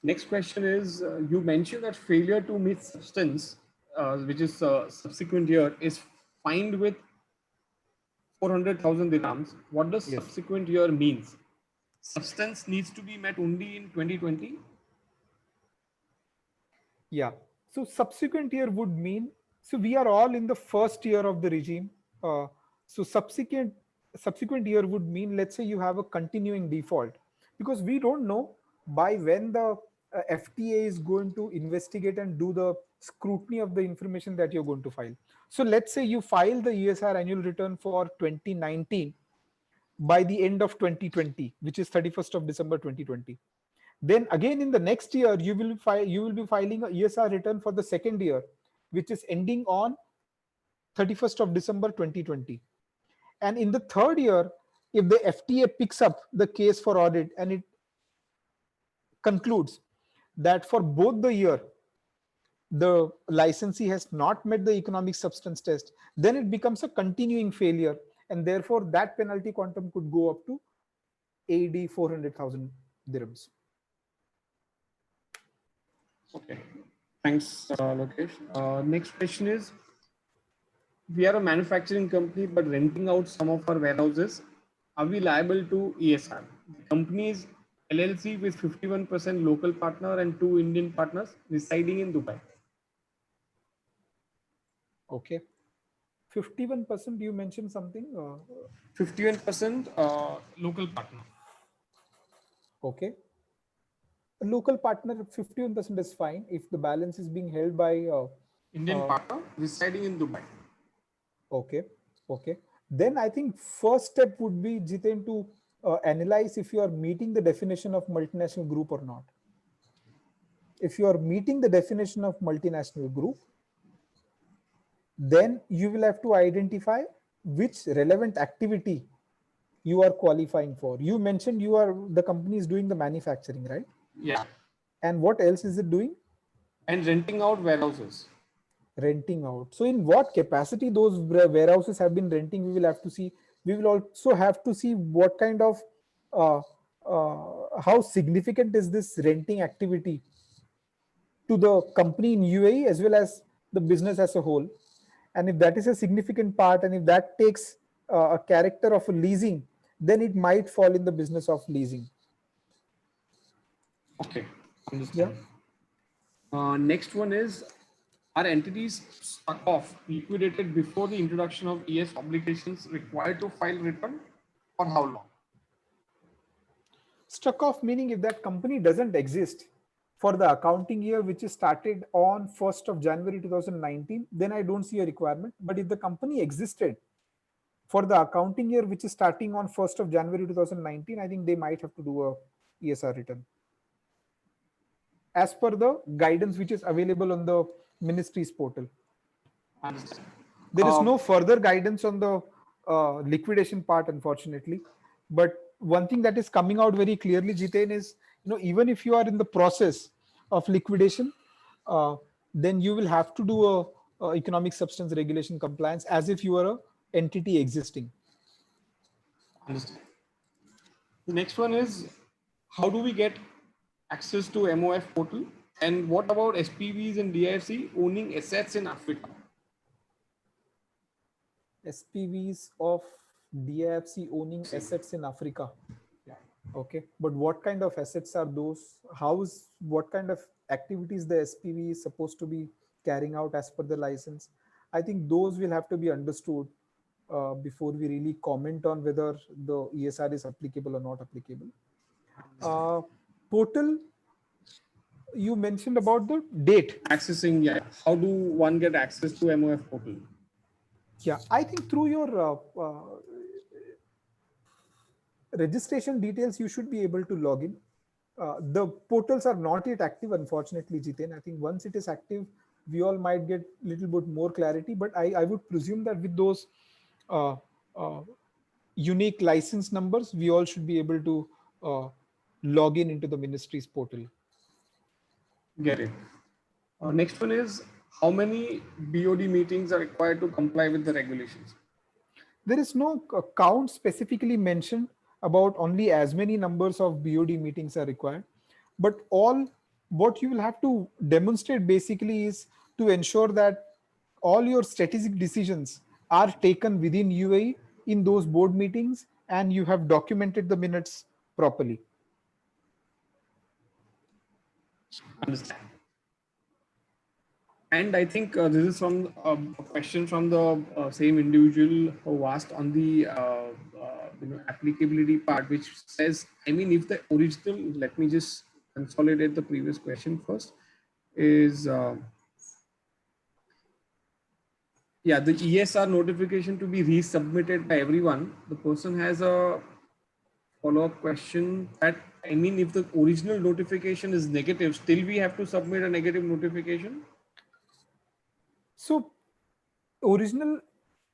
Next question is, you mentioned that failure to meet substance, which is subsequent year, is fined with 400,000 dirhams. What does Yes. subsequent year means? Substance needs to be met only in 2020? Yeah. So subsequent year would mean, so we are all in the first year of the regime. Uh, so subsequent year would mean, let's say you have a continuing default, because we don't know by when the FTA is going to investigate and do the scrutiny of the information that you're going to file. So let's say you file the ESR annual return for 2019 by the end of 2020, which is 31st of December 2020. Then again in the next year, you will be filing a ESR return for the second year, which is ending on 31st of December 2020. And in the third year, if the FTA picks up the case for audit and it concludes that for both the year the licensee has not met the economic substance test, then it becomes a continuing failure, and therefore that penalty quantum could go up to AD 400,000 dirhams. Okay. Thanks, Lokesh. Next question is, we are a manufacturing company but renting out some of our warehouses. Are we liable to ESR? The company is LLC with 51% local partner and 2 Indian partners residing in Dubai. Okay. 51%, you mentioned something. 51% local partner. Okay. A local partner, 51% is fine if the balance is being held by Indian partner residing in Dubai. Okay. Okay. Then I think first step would be, Jiten, to analyze if you are meeting the definition of multinational group or not. If you are meeting the definition of multinational group, then you will have to identify which relevant activity you are qualifying for. You mentioned the company is doing the manufacturing, right? Yeah. And what else is it doing? And renting out warehouses. Renting out. So in what capacity those warehouses have been renting, we will have to see. We will also have to see what kind of how significant is this renting activity to the company in UAE as well as the business as a whole. And if that is a significant part, and if that takes a character of a leasing, then it might fall in the business of leasing. Okay, understand. Next one is, are entities stuck off, liquidated before the introduction of ES obligations required to file return? For how long? Struck off meaning if that company doesn't exist for the accounting year which is started on 1st of January 2019, then I don't see a requirement. But if the company existed for the accounting year which is starting on 1st of January 2019, I think they might have to do a ESR return as per the guidance which is available on the ministry's portal. Understand. There is no further guidance on the liquidation part, unfortunately. But one thing that is coming out very clearly, Jiten, is even if you are in the process of liquidation, then you will have to do a economic substance regulation compliance as if you are a entity existing. Understand. The next one is, how do we get access to MOF portal? And what about SPVs and DIFC owning assets in Africa? SPVs of DIFC owning assets in Africa. Yeah. Okay, but what kind of assets are those? What kind of activities the SPV is supposed to be carrying out as per the license? I think those will have to be understood before we really comment on whether the ESR is applicable or not applicable. Portal, you mentioned about the date. Accessing, yeah. How do one get access to MOF portal? Yeah, I think through your registration details, you should be able to log in. The portals are not yet active, unfortunately, Jiten. I think once it is active, we all might get a little bit more clarity. But I would presume that with those unique license numbers, we all should be able to log in into the ministry's portal. Get it. Next one is, how many BOD meetings are required to comply with the regulations? There is no count specifically mentioned about only as many numbers of BOD meetings are required, but what you will have to demonstrate basically is to ensure that all your strategic decisions are taken within UAE in those board meetings, and you have documented the minutes properly. Understand. And I think this is from a question from the same individual who asked on the applicability part, which says, I mean, if the original, let me just consolidate the previous question first, is yeah, the ESR notification to be resubmitted by everyone. The person has a follow-up question that, I mean, if the original notification is negative, still we have to submit a negative notification? So original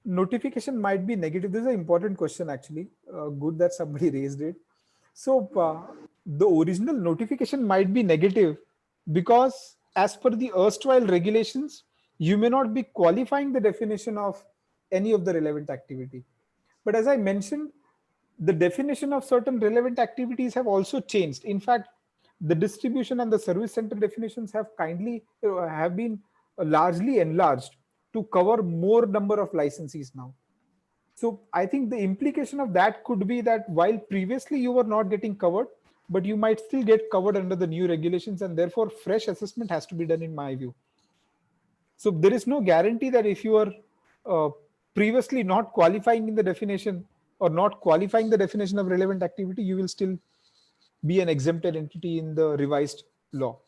notification might be negative. This is an important question, actually. Good that somebody raised it. So the original notification might be negative because as per the erstwhile regulations, you may not be qualifying the definition of any of the relevant activity. But as I mentioned, the definition of certain relevant activities have also changed. In fact, the distribution and the service center definitions have been largely enlarged to cover more number of licensees now. So I think the implication of that could be that while previously you were not getting covered, but you might still get covered under the new regulations, and therefore fresh assessment has to be done in my view. So there is no guarantee that if you are uh, previously not qualifying in the definition or not qualifying the definition of relevant activity, you will still be an exempted entity in the revised law.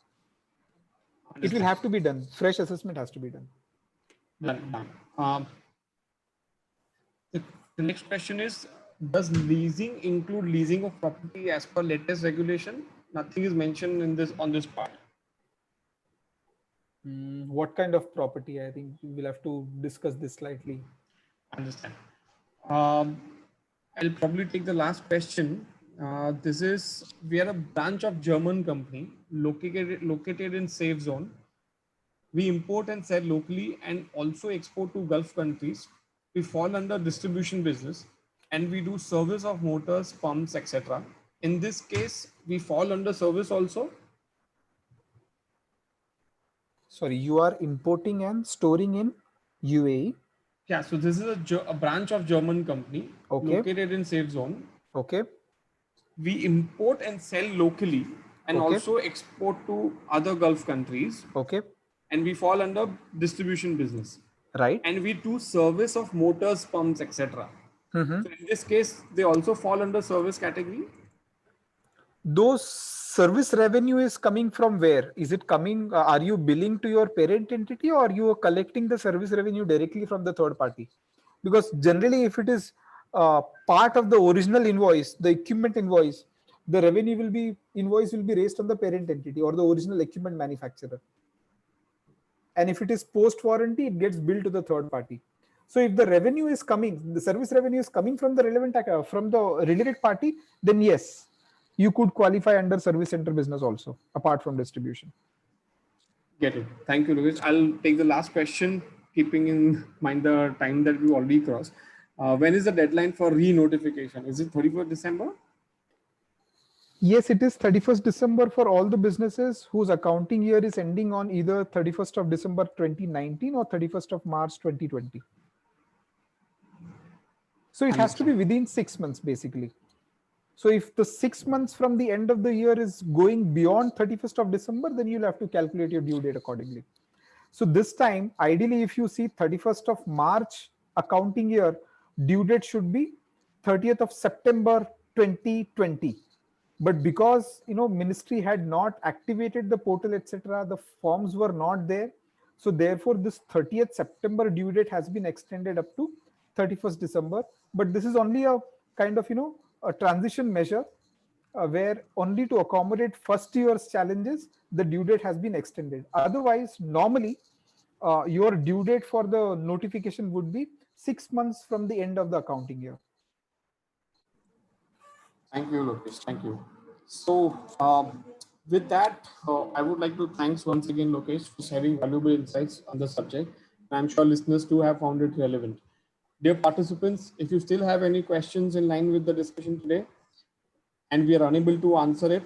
It will have to be done. Fresh assessment has to be done. Done. The next question is, does leasing include leasing of property as per latest regulation? Nothing is mentioned in this on this part. What kind of property? I think we'll have to discuss this slightly. Understand. I'll probably take the last question. We are a branch of German company located in safe zone. We import and sell locally and also export to Gulf countries. We fall under distribution business and we do service of motors, pumps, etc. In this case, we fall under service also. Sorry, you are importing and storing in UAE. Yeah, so this is a branch of German company located in safe zone. Okay. We import and sell locally and also export to other Gulf countries. Okay. And we fall under distribution business. Right. And we do service of motors, pumps, etc. So in this case, they also fall under service category. Those service revenue is coming from where? Is it coming? Are you billing to your parent entity, or you are collecting the service revenue directly from the third party? Because generally, if it is part of the original invoice, the equipment invoice, the invoice will be raised on the parent entity or the original equipment manufacturer. And if it is post warranty, it gets billed to the third party. So if the revenue is coming, the service revenue is coming from the related party, then yes, you could qualify under service center business also, apart from distribution. Get it. Thank you, Lokesh. I'll take the last question, keeping in mind the time that we already crossed. When is the deadline for re-notification? Is it 31st December? Yes, it is 31st December for all the businesses whose accounting year is ending on either 31st of December 2019 or 31st of March 2020. So it has to be within 6 months, basically. So if the 6 months from the end of the year is going beyond 31st of December, then you'll have to calculate your due date accordingly. So this time, ideally, if you see 31st of March accounting year, due date should be 30th of September 2020. But because ministry had not activated the portal, etc., the forms were not there. So therefore, this 30th September due date has been extended up to 31st December. But this is only a kind of a transition measure where only to accommodate first year's challenges, the due date has been extended. Otherwise, normally your due date for the notification would be 6 months from the end of the accounting year. Thank you, Lokesh. Thank you. So with that, I would like to thanks once again, Lokesh, for sharing valuable insights on the subject. I'm sure listeners too have found it relevant. Dear participants, if you still have any questions in line with the discussion today and we are unable to answer it,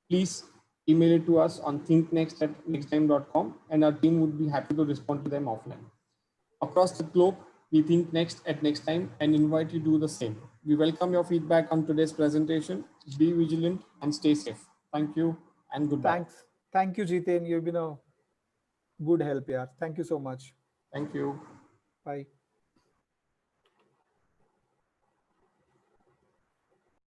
please email it to us on thinknext@nexttime.com and our team would be happy to respond to them offline. Across the globe, we think next at Next Time and invite you to do the same. We welcome your feedback on today's presentation. Be vigilant and stay safe. Thank you and goodbye. Thanks. Thank you, Jiten. You've been a good help here. Thank you so much. Thank you. Bye.